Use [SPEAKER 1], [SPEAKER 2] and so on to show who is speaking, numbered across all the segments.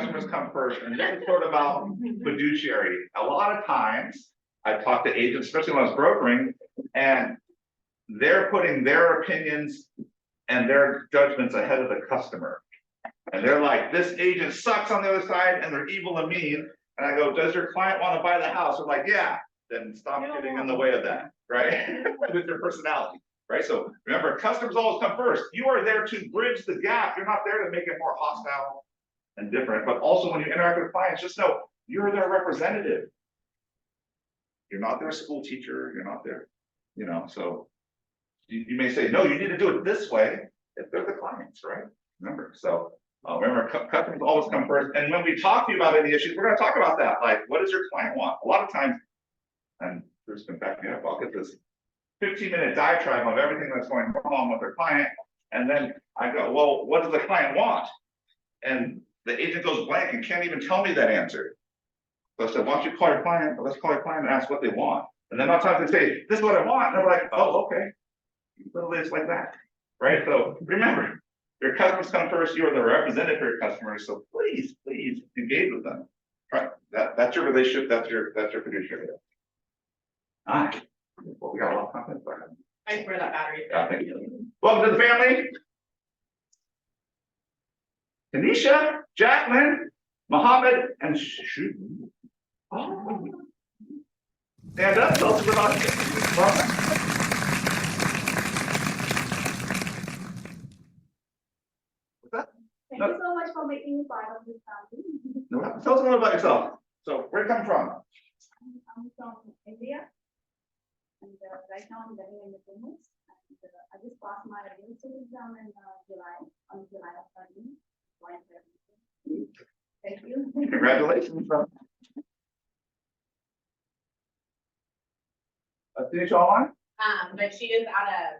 [SPEAKER 1] customers come first, and this is sort of about fiduciary. A lot of times, I talk to agents, especially when I was brokering, and they're putting their opinions and their judgments ahead of the customer. And they're like, this agent sucks on the other side, and they're evil and mean. And I go, does your client want to buy the house? They're like, yeah. Then stop getting in the way of that, right? With your personality, right? So remember, customers always come first. You are there to bridge the gap. You're not there to make it more hostile and different. But also when you interact with clients, just know you're their representative. You're not their school teacher. You're not their, so you may say, no, you need to do it this way if they're the clients, right? Remember, so remember, customers always come first. And when we talk to you about any issues, we're going to talk about that. Like, what does your client want? A lot of times, and Bruce can back me up, I'll get this 15-minute diatribe of everything that's going wrong with their client. And then I go, well, what does the client want? And the agent goes blank and can't even tell me that answer. So I said, why don't you call your client, or let's call your client and ask what they want. And then sometimes they say, this is what I want. And they're like, oh, okay. Literally, it's like that, right? So remember, your customers come first. You are the representative for your customers. So please engage with them. Right? That's your relationship. That's your fiduciary. All right. Well, we got a lot of content.
[SPEAKER 2] Thanks for that battery.
[SPEAKER 1] Yeah, thank you. Welcome to the family. Tanisha, Jacqueline, Mohammed, and Shu. Oh. Stand up. Tell us about it.
[SPEAKER 3] Thank you so much for making me part of this family.
[SPEAKER 1] No, tell us a little about yourself. So, where you come from?
[SPEAKER 3] I'm from India, and right now I'm living in the Philippines. I just passed my real estate exam in July, on July of 13. Thank you.
[SPEAKER 1] Congratulations. Finish online?
[SPEAKER 2] But she is at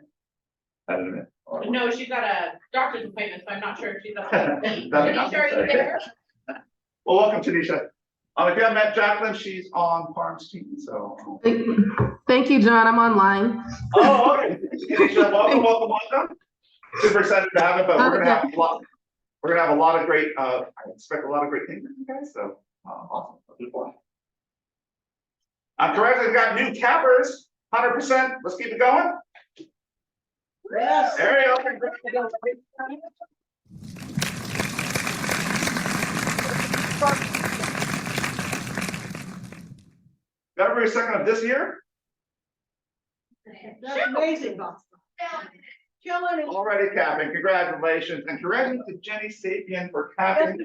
[SPEAKER 1] I don't know.
[SPEAKER 2] no, she's at a doctor's appointment, so I'm not sure if she's at.
[SPEAKER 1] That's
[SPEAKER 2] Tanisha, are you there?
[SPEAKER 1] Well, welcome, Tanisha. If you haven't met Jacqueline, she's on Parm's team, so.
[SPEAKER 4] Thank you, John. I'm online.
[SPEAKER 1] Oh, okay. Tanisha, welcome. Super excited to have it, but we're gonna have a lot. We're gonna have a lot of great. I expect a lot of great things from you guys. So awesome. Looking forward. I'm correct. We've got new cappers, 100%. Let's keep it going.
[SPEAKER 2] Yes.
[SPEAKER 1] Ariel, February 2nd of this year.
[SPEAKER 2] That's amazing, boss. Killing it.
[SPEAKER 1] Already capping. Congratulations. And congratulations to Jenny Sapien for capping.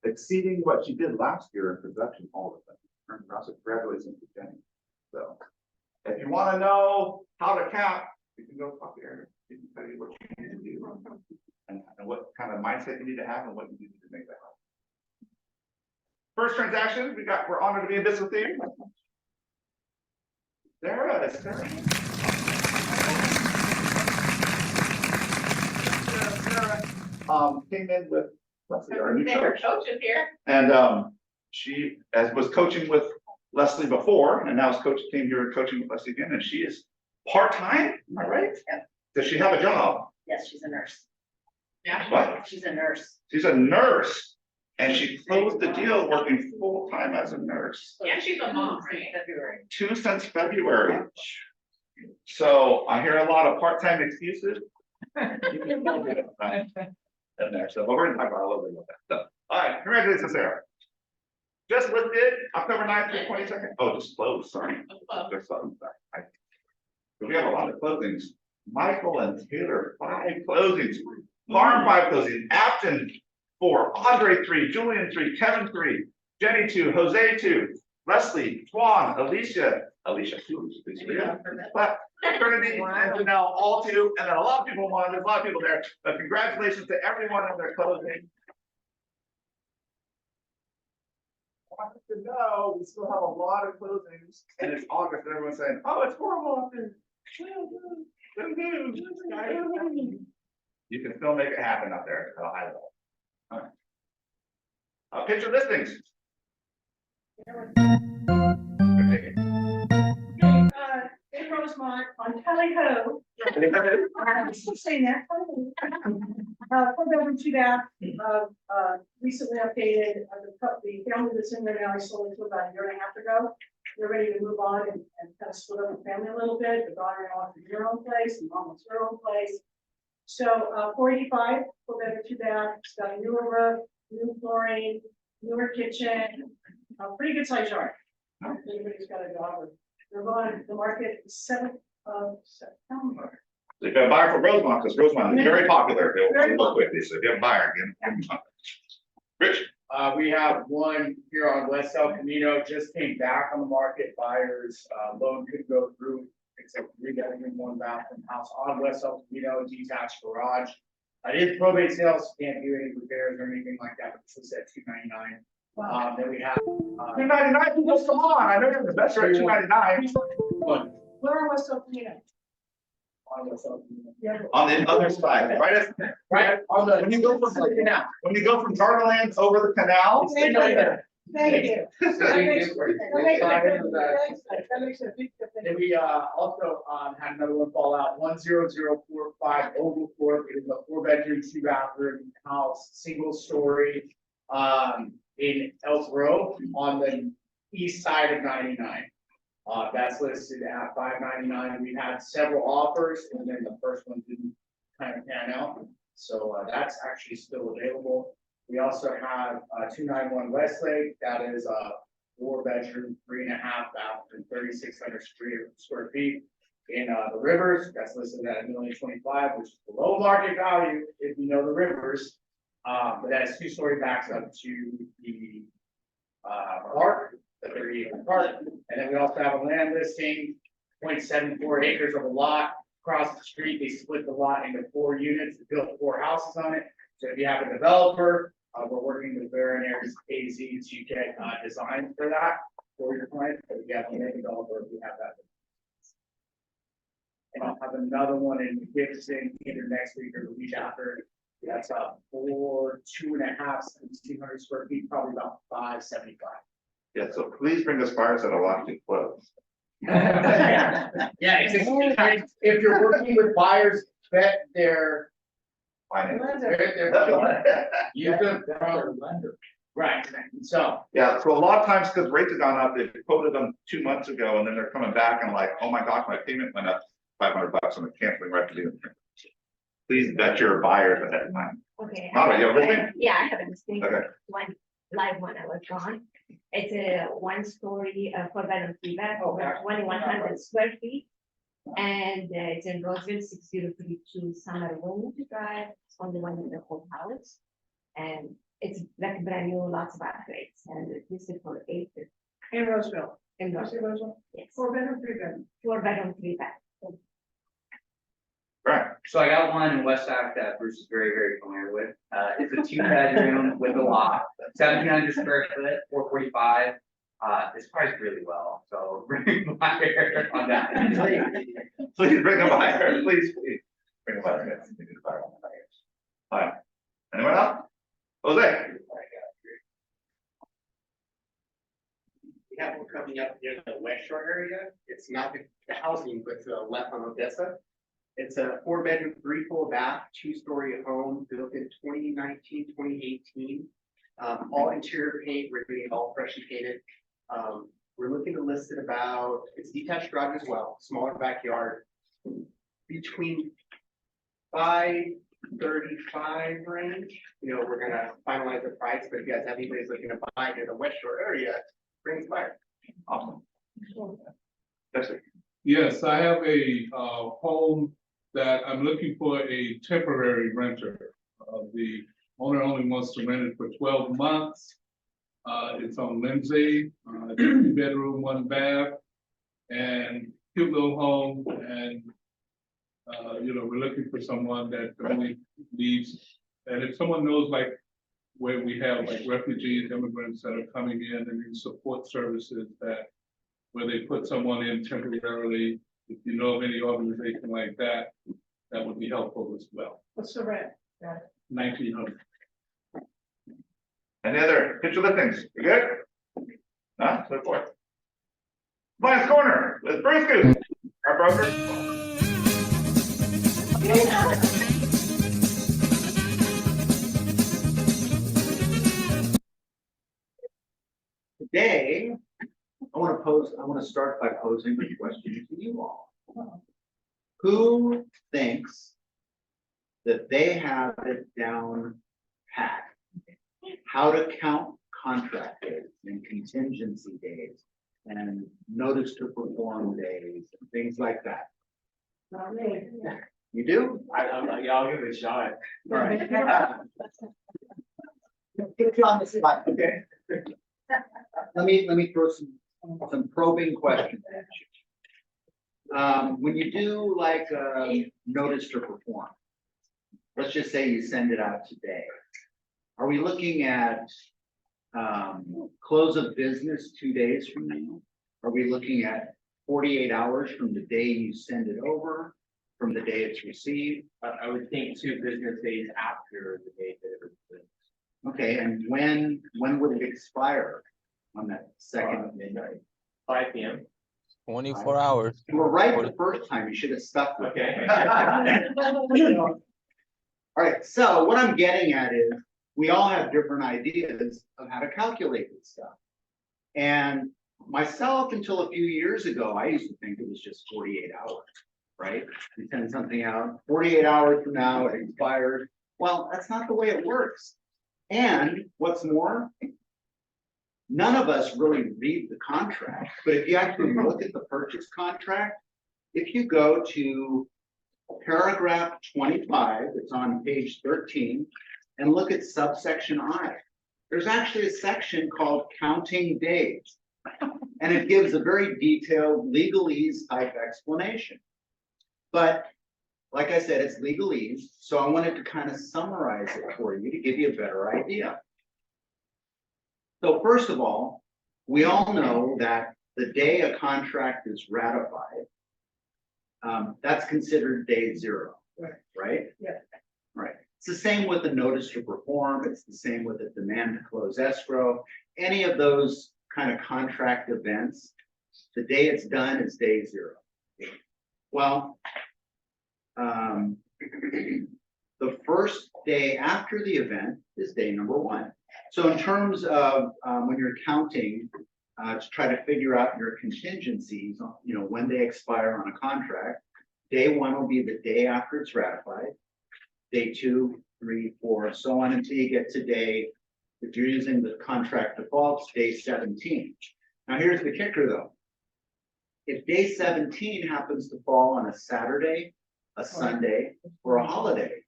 [SPEAKER 1] Exceeding what she did last year in production all of them. Congratulations to Jenny. So if you want to know how to cap, you can go talk to Aaron. He can tell you what you need to do and what kind of mindset you need to have and what you need to make that happen. First transaction, we're honored to be in business with you. Sarah. Sarah came in with our new coach.
[SPEAKER 2] Coach is here.
[SPEAKER 1] And she was coaching with Leslie before, and now came here and coaching with Leslie again, and she is part-time, am I right?
[SPEAKER 5] Yeah.
[SPEAKER 1] Does she have a job?
[SPEAKER 5] Yes, she's a nurse.
[SPEAKER 2] Yeah.
[SPEAKER 1] What?
[SPEAKER 5] She's a nurse.
[SPEAKER 1] She's a nurse, and she closed the deal working full-time as a nurse.
[SPEAKER 2] Yeah, she's a mom, right?
[SPEAKER 5] February.
[SPEAKER 1] 2 since February. So I hear a lot of part-time excuses. You can still do it, right? In there, so but we're gonna talk about a little bit about that. So, all right, congratulations, Sarah. Just listed October 9th through 22nd. Oh, just closed, sorry. Just closed, sorry. We have a lot of closings. Michael and Taylor, 5 closings. Parm, 5 closings. Afton, 4. Andre, 3. Julian, 3. Kevin, 3. Jenny, 2. Jose, 2. Leslie, Swan, Alicia, 2. Trinity, and Janelle, all 2. And then a lot of people won. There's a lot of people there. But congratulations to everyone on their closing. I want you to know we still have a lot of closings, and it's August, and everyone's saying, "Oh, it's horrible out there." You can still make it happen out there at a high level. All right. Picture listings.
[SPEAKER 2] April
[SPEAKER 5] Rosemont on Kelly Ho. I'm still saying that. Four bedroom, two bath, recently updated, the family that's in there now, I sold it to about a year and a half ago. They're ready to move on and kind of split up the family a little bit, the daughter-in-law wants her own place, and mom wants her own place. So, 485, four bedroom, two bath, it's got a newer roof, new flooring, newer kitchen, a pretty good sized yard. Everybody's got a dog. They're going to the market the 7th of September.
[SPEAKER 1] If you have a buyer for Rosemont, because Rosemont is very popular,
[SPEAKER 5] Very
[SPEAKER 1] it'll go quickly, so if you have a buyer, give them time. Rich,
[SPEAKER 6] We have one here on West El Camino, just came back on the market, buyers, loan could go through. It's a 3 bedroom, 1 bathroom house on West El Camino, detached garage. It is probate sales, can't do any repairs or anything like that, but this is at $299. Then we have,
[SPEAKER 1] $299, people, come on, I know you're the best at $299.
[SPEAKER 6] one
[SPEAKER 5] Where are West Oklahoma?
[SPEAKER 6] on West El Camino.
[SPEAKER 5] Yeah.
[SPEAKER 1] On the other side,
[SPEAKER 6] Right, on the.
[SPEAKER 1] When you go from when you go from Garland over the canal.
[SPEAKER 5] Thank you. Thank you.
[SPEAKER 6] That makes
[SPEAKER 5] That makes a big difference.
[SPEAKER 6] Then we also had another one fall out, 10045 Oval Court. It is a 4 bedroom, 2 bathroom house, single story. In Elk Grove on the east side of 99. That's listed at $599. We had several offers and then the first one didn't kind of pan out. So that's actually still available. We also have 291 Westlake. That is a 4 bedroom, 3.5 bathroom, 3,600 square feet. In the Rivers, that's listed at $1,025,000, which is below market value if you know the Rivers. But that's 2-story backs up to the park, the 30-acre park. And then we also have a land listing, 0.74 acres of a lot across the street. They split the lot into 4 units, built 4 houses on it. So if you have a developer, we're working with Veronaire's AZ to get design for that for your client. But if you have a land developer, we have that. And I'll have another one in Gibson either next week or the week after. That's up for 2.5, 1,700 square feet, probably about 575.
[SPEAKER 1] Yeah, so please bring us buyers that are allowed to close.
[SPEAKER 6] Yeah, if you're working with buyers, vet their. Use them from lender. Right, so.
[SPEAKER 1] Yeah, so a lot of times, because rates have gone up, they quoted them 2 months ago, and then they're coming back and like, oh my gosh, my payment went up $500 and I'm canceling right to the. Please vet your buyers ahead of time.
[SPEAKER 7] Okay.
[SPEAKER 1] Mara, you have everything?
[SPEAKER 7] Yeah, I have everything.
[SPEAKER 1] Okay.
[SPEAKER 7] One live one I was on. It's a 1-story, 4 bedroom, 3 bath, over 2,100 square feet. And it's in Roseville, 6032 Summer Road Drive, it's only one in the whole house. And it's like brand new, lots of upgrades, and this is for 8.
[SPEAKER 5] In Roseville.
[SPEAKER 7] In
[SPEAKER 5] I say
[SPEAKER 7] Roseville,
[SPEAKER 5] Roseville?
[SPEAKER 7] yes.
[SPEAKER 5] 4 bedroom, 3 bedroom.
[SPEAKER 7] 4 bedroom, 3 bath.
[SPEAKER 1] Right.
[SPEAKER 8] So I got one in West Oak that Bruce is very, very familiar with. It's a 2 bedroom with a lot, 1,700 square foot, 445. It's priced really well, so bring my hair on that.
[SPEAKER 1] Please bring a buyer, please bring a buyer. Yes, we need a buyer. All right, anyone else? Jose?
[SPEAKER 9] We have one coming up near the West Shore area. It's not the housing, but left on Odessa. It's a 4 bedroom, 3 full bath, 2-story home built in 2019, 2018. All interior paint, we're doing it all freshly painted. We're looking to list it about, it's detached garage as well, smaller backyard. Between 535 range. You know, we're gonna finalize the price, but if you guys have anybody's looking to buy near the West Shore area, bring it by.
[SPEAKER 1] Awesome. That's it.
[SPEAKER 10] Yes, I have a home that I'm looking for a temporary renter. The owner only wants to rent it for 12 months. It's on Lindsay, 2 bedroom, 1 bath, and cute little home. And you know, we're looking for someone that only leaves. And if someone knows like where we have like refugees, immigrants that are coming in and need support services that where they put someone in temporarily, if you know of any organization like that, that would be helpful as well.
[SPEAKER 5] What's the rent?
[SPEAKER 10] 1,900.
[SPEAKER 1] Any other picture listings? You good? No, so forth. Vice Corner with Bruce Goose, our broker.
[SPEAKER 11] Today, I want to start by posing a question to you all. Who thinks that they have it down pat? How to count contract days and contingency days and notice to perform days and things like that?
[SPEAKER 5] Not me.
[SPEAKER 11] You do?
[SPEAKER 6] Yeah, I'll give it a shot.
[SPEAKER 11] All right. Put you on the spot, okay? Let me throw some probing questions at you. When you do like a notice to perform, let's just say you send it out today. Are we looking at close of business 2 days from now? Are we looking at 48 hours from the day you send it over, from the day it's received?
[SPEAKER 6] I would think 2 business days after the date that it was.
[SPEAKER 11] Okay, and when would it expire on that second midnight?
[SPEAKER 6] 5 p.m.
[SPEAKER 12] 24 hours.
[SPEAKER 11] You were right the first time, you should have stuck with it.
[SPEAKER 6] Okay.
[SPEAKER 11] All right, so what I'm getting at is, we all have different ideas of how to calculate this stuff. And myself, until a few years ago, I used to think it was just 48 hours, right? You send something out, 48 hours from now, it expires. Well, that's not the way it works. And what's more, none of us really read the contract, but if you actually look at the purchase contract, if you go to paragraph 25, it's on page 13, and look at subsection I, there's actually a section called counting days. And it gives a very detailed legalese type explanation. But like I said, it's legalese, so I wanted to kind of summarize it for you to give you a better idea. So first of all, we all know that the day a contract is ratified, that's considered day 0, right?
[SPEAKER 5] Yeah.
[SPEAKER 11] Right. It's the same with the notice to perform. It's the same with the demand to close escrow. Any of those kind of contract events, the day it's done is day 0. Well, the first day after the event is day number 1. So in terms of when you're counting to try to figure out your contingencies, when they expire on a contract, day 1 will be the day after it's ratified. Day 2, 3, 4, so on until you get to day, if you're using the contract defaults, day 17. Now here's the kicker though. If day 17 happens to fall on a Saturday, a Sunday, or a holiday,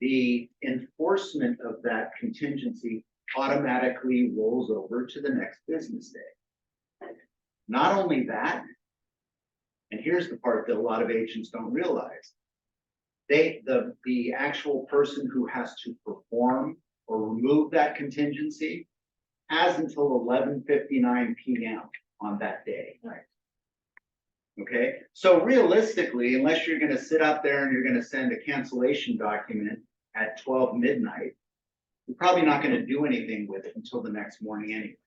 [SPEAKER 11] the enforcement of that contingency automatically rolls over to the next business day. Not only that, and here's the part that a lot of agents don't realize, the actual person who has to perform or remove that contingency has until 11:59 p.m. on that day.
[SPEAKER 5] Right.
[SPEAKER 11] Okay, so realistically, unless you're going to sit up there and you're going to send a cancellation document at 12 midnight, you're probably not going to do anything with it until the next morning anyway.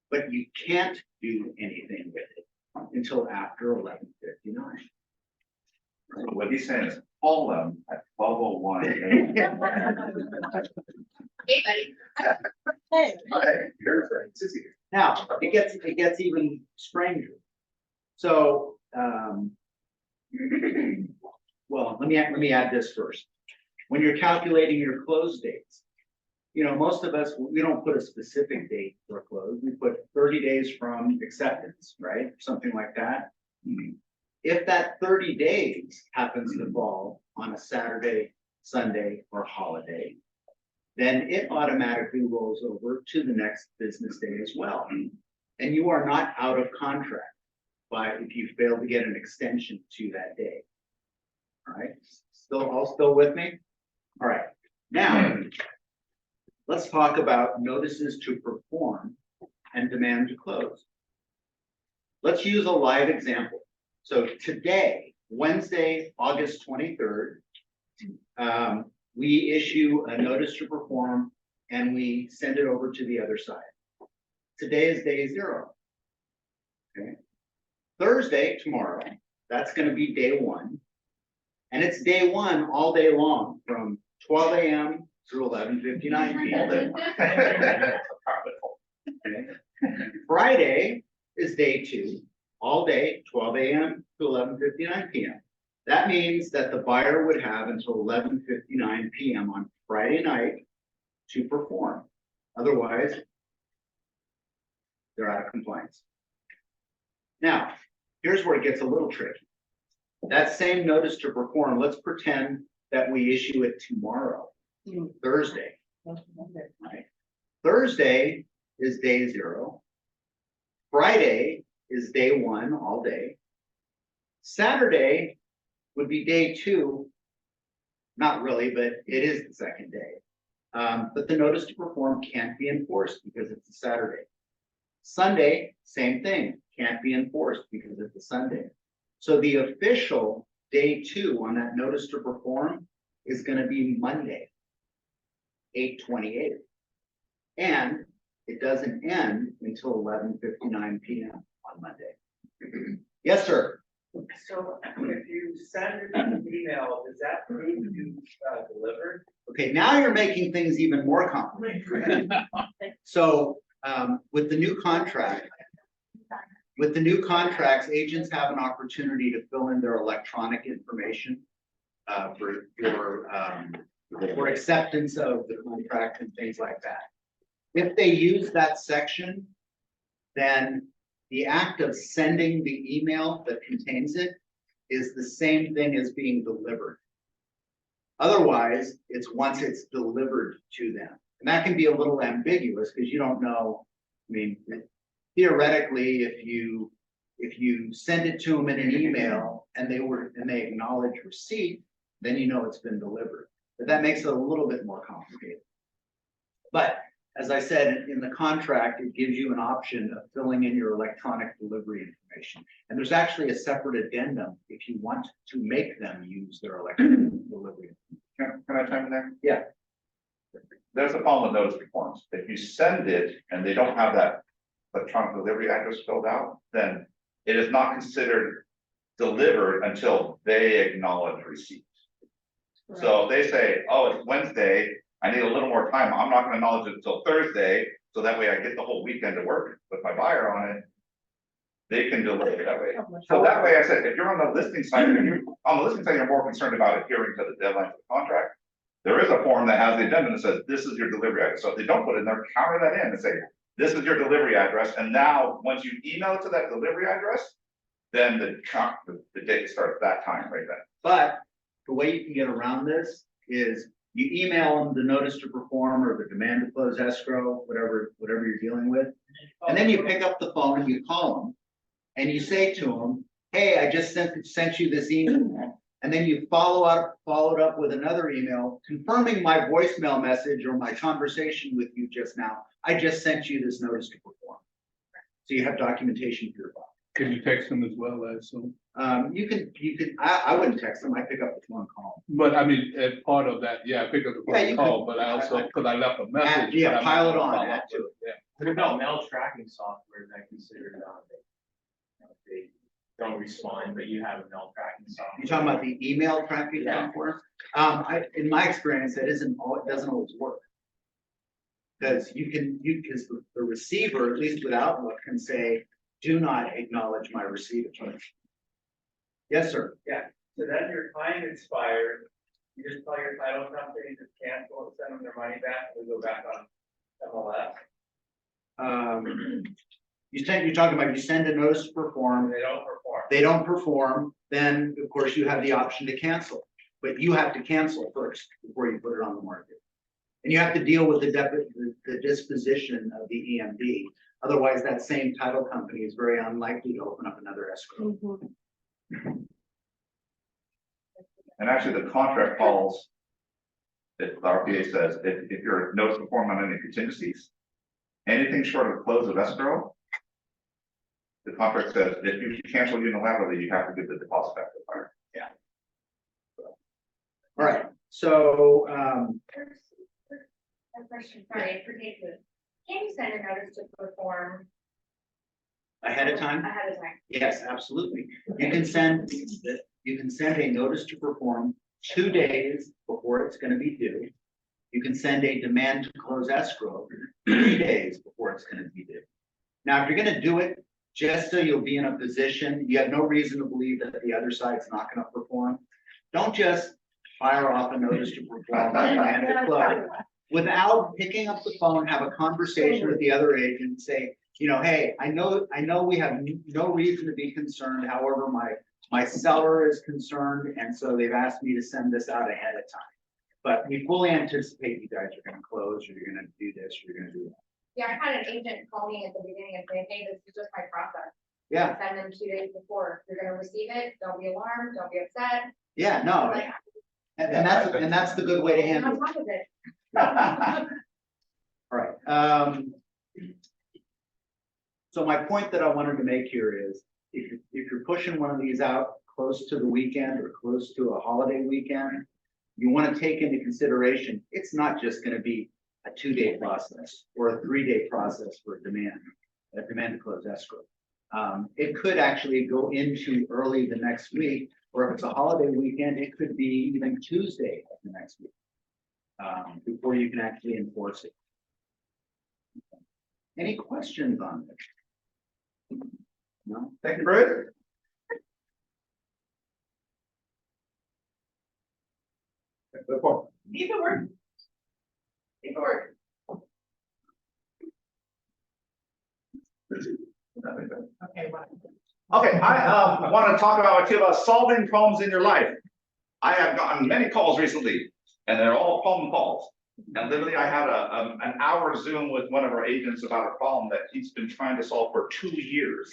[SPEAKER 11] But you can't do anything with it until after 11:59.
[SPEAKER 1] So what he's saying is call them at 12:01.
[SPEAKER 2] Hey, buddy.
[SPEAKER 5] Hey.
[SPEAKER 11] Now, it gets even stranger. So, well, let me add this first. When you're calculating your close dates, most of us, we don't put a specific date for a close. We put 30 days from acceptance, right? Something like that. If that 30 days happens to fall on a Saturday, Sunday, or holiday, then it automatically rolls over to the next business day as well. And you are not out of contract if you fail to get an extension to that day. All right, still with me? All right, now let's talk about notices to perform and demand to close. Let's use a live example. So today, Wednesday, August 23rd, we issue a notice to perform and we send it over to the other side. Today is day 0. Okay. Thursday, tomorrow, that's gonna be day one. And it's day one all day long, from 12 AM through 11:59 PM. Okay. Friday is day two, all day, 12 AM to 11:59 PM. That means that the buyer would have until 11:59 PM on Friday night to perform. Otherwise, they're out of compliance. Now, here's where it gets a little tricky. That same notice to perform, let's pretend that we issue it tomorrow, Thursday. Right? Thursday is day zero. Friday is day one, all day. Saturday would be day two. Not really, but it is the second day. But the notice to perform can't be enforced because it's a Saturday. Sunday, same thing, can't be enforced because it's a Sunday. So the official day two on that notice to perform is gonna be Monday, 8/28. And it doesn't end until 11:59 PM on Monday. Yes, sir.
[SPEAKER 13] So if you send an email, does that prove you delivered?
[SPEAKER 11] Okay, now you're making things even more complicated. So, with the new contracts, agents have an opportunity to fill in their electronic information for acceptance of the contract and things like that. If they use that section, then the act of sending the email that contains it is the same thing as being delivered. Otherwise, it's once it's delivered to them. And that can be a little ambiguous because you don't know. I mean, theoretically, if you send it to them in an email and they acknowledge receipt, then you know it's been delivered. But that makes it a little bit more complicated. But as I said, in the contract, it gives you an option of filling in your electronic delivery information. And there's actually a separate addendum if you want to make them use their electronic delivery.
[SPEAKER 1] Can I chime in there?
[SPEAKER 11] Yeah.
[SPEAKER 1] There's a problem with notice to forms. If you send it and they don't have that electronic delivery address filled out, then it is not considered delivered until they acknowledge receipt. So if they say, oh, it's Wednesday, I need a little more time, I'm not gonna acknowledge it until Thursday, so that way I get the whole weekend to work with my buyer on it. They can delay it that way. So that way, I said, if you're on the listing side, you're more concerned about adhering to the deadlines of the contract. There is a form that has the addendum that says, this is your delivery address. So if they don't put it in there, counter that in and say, this is your delivery address. And now, once you email it to that delivery address, then the date starts that time right then.
[SPEAKER 11] But the way you can get around this is you email them the notice to perform or the demand to close escrow, whatever you're dealing with. And then you pick up the phone and you call them and you say to them, hey, I just sent you this email. And then you followed up with another email confirming my voicemail message or my conversation with you just now. I just sent you this notice to perform. So you have documentation for your file.
[SPEAKER 10] Can you text them as well, I assume?
[SPEAKER 11] You can, I wouldn't text them, I pick up the phone and call them.
[SPEAKER 10] But I mean, as part of that, yeah, I pick up the
[SPEAKER 11] Yeah,
[SPEAKER 10] phone
[SPEAKER 11] you
[SPEAKER 10] call,
[SPEAKER 11] could-
[SPEAKER 10] but I also, because I left a message.
[SPEAKER 11] Yeah,
[SPEAKER 10] but I might
[SPEAKER 11] pile it
[SPEAKER 10] not
[SPEAKER 11] on,
[SPEAKER 10] follow
[SPEAKER 11] add
[SPEAKER 10] up
[SPEAKER 11] to
[SPEAKER 10] with
[SPEAKER 11] it.
[SPEAKER 13] What about mail tracking software that considered they don't respond, but you have a mail tracking software?
[SPEAKER 11] You're talking about the email tracking
[SPEAKER 13] Yeah.
[SPEAKER 11] software? In my experience, it doesn't always work. Because because the receiver, at least with Outlook, can say, do not acknowledge my receipt. Yes, sir.
[SPEAKER 13] So then your time expired, you just tell your title company to cancel and send them their money back, and we go back on MLS.
[SPEAKER 11] You're talking about you send a notice to perform,
[SPEAKER 13] They don't perform.
[SPEAKER 11] they don't perform, then of course you have the option to cancel. But you have to cancel first before you put it on the market. And you have to deal with the disposition of the EMD. Otherwise, that same title company is very unlikely to open up another escrow.
[SPEAKER 1] And actually, the contract calls, the RPA says, if you're notice to perform on any contingencies, anything short of close of escrow, the contract says, if you cancel unilaterally, you have to give the deposit back to the buyer.
[SPEAKER 11] Yeah. All right, so,
[SPEAKER 7] A question, sorry, I forget to, can you send a notice to perform
[SPEAKER 11] Ahead of time?
[SPEAKER 3] Ahead of time.
[SPEAKER 11] Yes, absolutely. You can send a notice to perform 2 days before it's gonna be due. You can send a demand to close escrow 3 days before it's gonna be due. Now, if you're gonna do it, just so you'll be in a position, you have no reason to believe that the other side's not gonna perform. Don't just fire off a notice to perform and to close. Without picking up the phone, have a conversation with the other agent, say, you know, hey, I know we have no reason to be concerned, however, my seller is concerned, and so they've asked me to send this out ahead of time. But we fully anticipate you guys are gonna close, or you're gonna do this, or you're gonna do that.
[SPEAKER 3] Yeah, I had an agent call me at the beginning and say, hey, this is just my process.
[SPEAKER 11] Yeah,
[SPEAKER 3] Send them 2 days before. You're gonna receive it. Don't be alarmed. Don't be upset.
[SPEAKER 11] yeah, no,
[SPEAKER 3] Like,
[SPEAKER 11] and that's the good way to
[SPEAKER 3] I'm
[SPEAKER 11] handle
[SPEAKER 3] on
[SPEAKER 11] it.
[SPEAKER 3] top of it.
[SPEAKER 11] All right, so my point that I wanted to make here is, if you're pushing one of these out close to the weekend or close to a holiday weekend, you want to take into consideration, it's not just gonna be a 2-day process or a 3-day process for a demand to close escrow. It could actually go into early the next week, or if it's a holiday weekend, it could be even Tuesday of the next week. Before you can actually enforce it. Any questions on this? No?
[SPEAKER 1] Thank you, Bruce. Good point.
[SPEAKER 2] Keep it working. Keep it working. Okay, what?
[SPEAKER 1] Okay, I want to talk about solving problems in your life. I have gotten many calls recently, and they're all problem calls. And literally, I had an hour Zoom with one of our agents about a problem that he's been trying to solve for 2 years.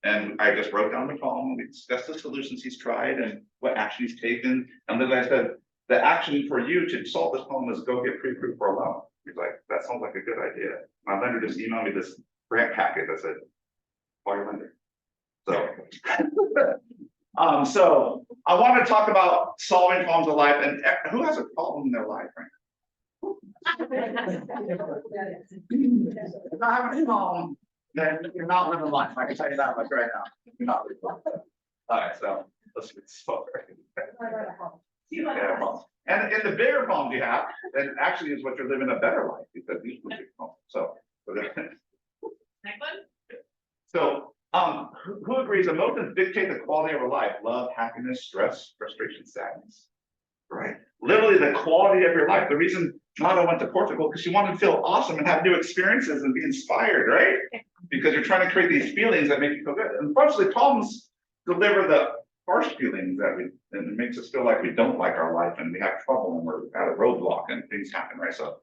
[SPEAKER 1] And I just wrote down the problem, we discussed the solutions he's tried and what action he's taken. And then I said, the action for you to solve this problem is go get pre-approved for a loan. He's like, that sounds like a good idea. My lender just emailed me this grant packet that said, call your lender. So, so I want to talk about solving problems in life, and who has a problem in their life right now? If you're not having a problem, then you're not living life. I can tell you that much right now. You're not living life. All right, so let's get started. Yeah, well, and the bigger problems you have, then actually is what you're living a better life, because these are big problems. So.
[SPEAKER 2] Next one?
[SPEAKER 1] So, who agrees emotions dictate the quality of our life? Love, happiness, stress, frustration, sadness. Right? Literally the quality of your life. The reason Nada went to Portugal, because she wanted to feel awesome and have new experiences and be inspired, right? Because you're trying to create these feelings that make you feel good. Unfortunately, problems deliver the harsh feelings and it makes us feel like we don't like our life and we have trouble and we're at a roadblock and things happen, right? So,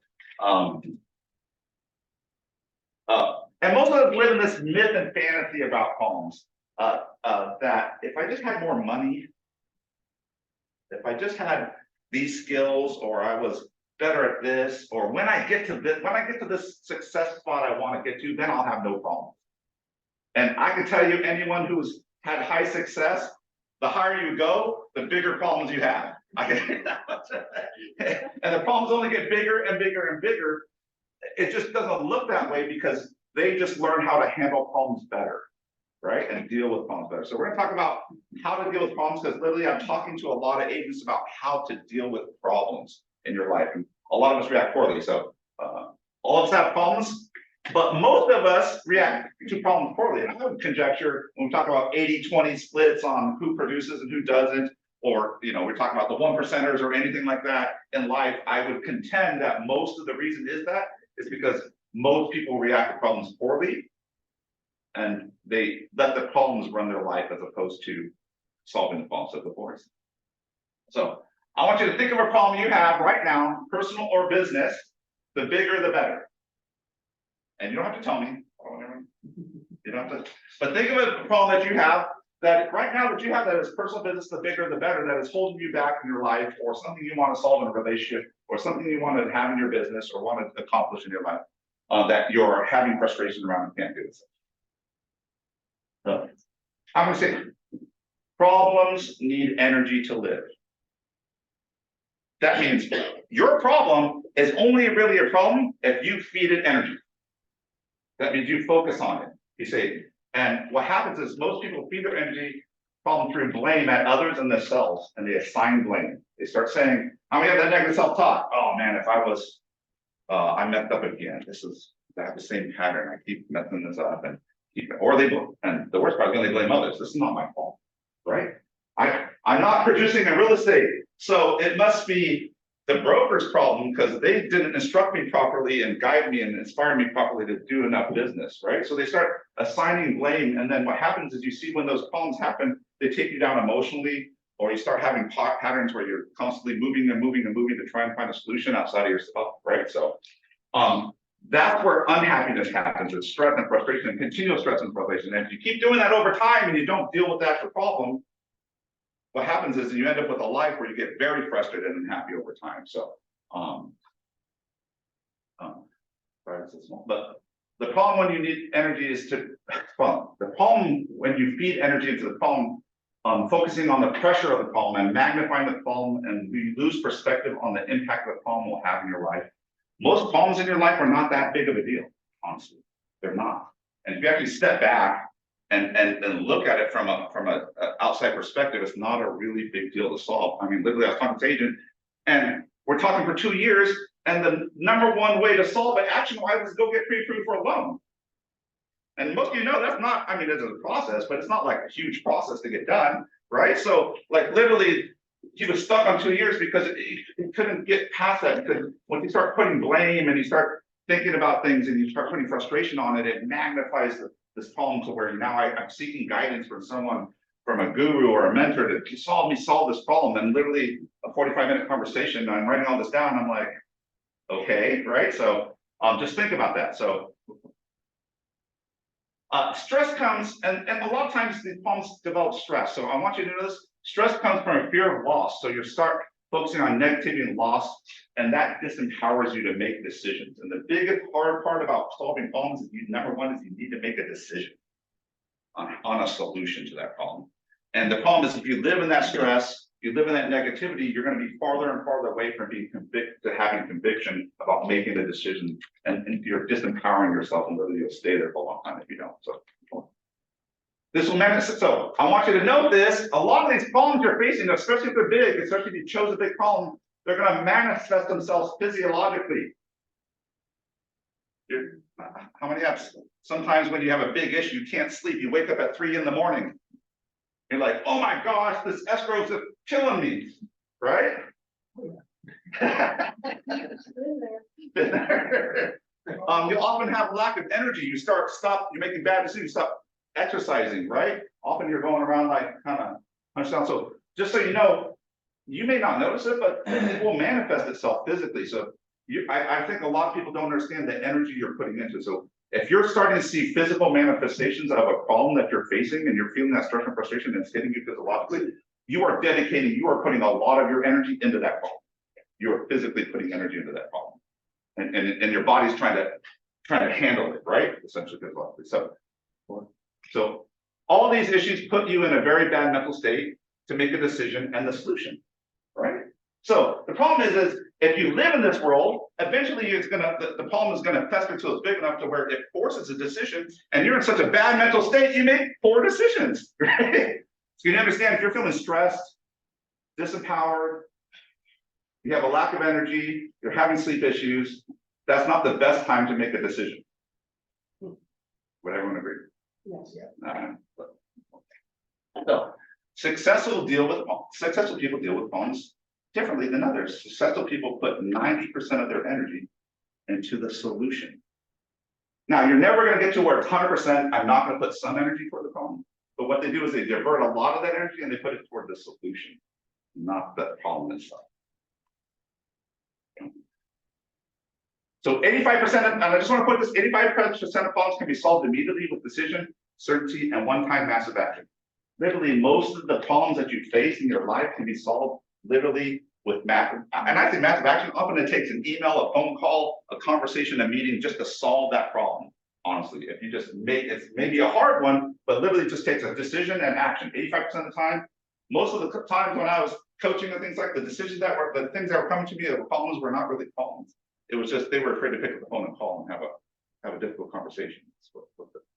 [SPEAKER 1] and most of us live in this myth and fantasy about problems, that if I just had more money, if I just had these skills, or I was better at this, or when I get to this success spot I want to get to, then I'll have no problems. And I can tell you, anyone who's had high success, the higher you go, the bigger problems you have. I can tell you that much. And the problems only get bigger and bigger and bigger. It just doesn't look that way because they just learn how to handle problems better, right? And deal with problems better. So we're gonna talk about how to deal with problems, because literally I'm talking to a lot of agents about how to deal with problems in your life. And a lot of us react poorly. So all of us have problems, but most of us react to problems poorly. And I would conjecture when we talk about 80-20 splits on who produces and who doesn't, or, you know, we're talking about the 1%ers or anything like that in life, I would contend that most of the reason is because most people react to problems poorly and they let the problems run their life as opposed to solving the problems of the force. So I want you to think of a problem you have right now, personal or business, the bigger the better. And you don't have to tell me, you don't have to, but think of a problem that you have that right now that you have that is personal business, the bigger the better, that is holding you back in your life, or something you want to solve in a relationship, or something you want to have in your business or want to accomplish in your life, that you're having frustration around and can't do this. So I'm going to say problems need energy to live. That means your problem is only really a problem if you feed it energy. That means you focus on it. You say, and what happens is most people feed their energy problem through blame at others and themselves, and they assign blame. They start saying, "How many have that negative self-talk? Oh man, if I was, I messed up again. I have the same pattern. I keep messing this up and and the worst part is when they blame others. This is not my fault, right? I'm not producing in real estate, so it must be the broker's problem because they didn't instruct me properly and guide me and inspire me properly to do enough business, right? So they start assigning blame, and then what happens is you see when those problems happen, they take you down emotionally, or you start having patterns where you're constantly moving and moving and moving to try and find a solution outside of yourself, right? So that's where unhappiness happens, is stress and frustration, and continual stress and frustration. And if you keep doing that over time and you don't deal with the actual problem, what happens is you end up with a life where you get very frustrated and unhappy over time. So, sorry, it's small, but the problem when you need energy is the problem when you feed energy into the problem, focusing on the pressure of the problem and magnifying the problem, and you lose perspective on the impact the problem will have in your life. Most problems in your life are not that big of a deal, honestly. They're not. And if you actually step back and look at it from a outside perspective, it's not a really big deal to solve. I mean, literally, I was talking to an agent, and we're talking for 2 years, and the number one way to solve it, action-wise, is go get pre-approved for a loan. And most of you know that's not, I mean, it's a process, but it's not like a huge process to get done, right? So, like, literally, he was stuck on 2 years because he couldn't get past that, because when you start putting blame and you start thinking about things and you start putting frustration on it, it magnifies this problem to where now I'm seeking guidance from someone, from a guru or a mentor to solve this problem. And literally a 45-minute conversation, I'm writing all this down. I'm like, okay, right? So just think about that. So stress comes, and a lot of times these problems develop stress. So I want you to know this. Stress comes from a fear of loss. So you start focusing on negativity and loss, and that disempowers you to make decisions. And the biggest hard part about solving problems is number one is you need to make a decision on a solution to that problem. And the problem is if you live in that stress, you live in that negativity, you're going to be farther and farther away from being convicted to having conviction about making the decision, and you're disempowering yourself, and literally you'll stay there for a long time if you don't. So this will manifest. So I want you to note this. A lot of these problems you're facing, especially if they're big, especially if you chose a big problem, they're going to manifest themselves physiologically. How many have, sometimes when you have a big issue, you can't sleep, you wake up at 3 in the morning. You're like, oh my gosh, this escrow is killing me, right? You'll often have lack of energy. You stop, you're making bad decisions, you stop exercising, right? Often you're going around like kind of hunched down. So just so you know, you may not notice it, but it will manifest itself physically. So I think a lot of people don't understand the energy you're putting into it. So if you're starting to see physical manifestations of a problem that you're facing and you're feeling that stress and frustration and it's hitting you physiologically, you are putting a lot of your energy into that problem. You are physically putting energy into that problem. And your body's trying to handle it, right? Essentially physiologically. So all these issues put you in a very bad mental state to make a decision and the solution, right? So the problem is if you live in this world, eventually the problem is gonna fester till it's big enough to where it forces a decision, and you're in such a bad mental state, you make poor decisions, right? So you understand, if you're feeling stressed, disempowered, you have a lack of energy, you're having sleep issues, that's not the best time to make a decision. Would everyone agree?
[SPEAKER 5] Yes.
[SPEAKER 1] So successful people deal with problems differently than others. Successful people put 90% of their energy into the solution. Now, you're never going to get to where 100%, I'm not going to put some energy toward the problem, but what they do is they divert a lot of that energy and they put it toward the solution, not the problem itself. So 85%, and I just want to put this, 85% of problems can be solved immediately with decision, certainty, and one-time massive action. Literally, most of the problems that you face in your life can be solved literally with massive, and I say massive action, often it takes an email, a phone call, a conversation, a meeting just to solve that problem. Honestly, if you just it's maybe a hard one, but literally just takes a decision and action. 85% of the time, most of the times when I was coaching and things like the things that were coming to me, the problems were not really problems. It was just they were afraid to pick up the phone and call and have a difficult conversation.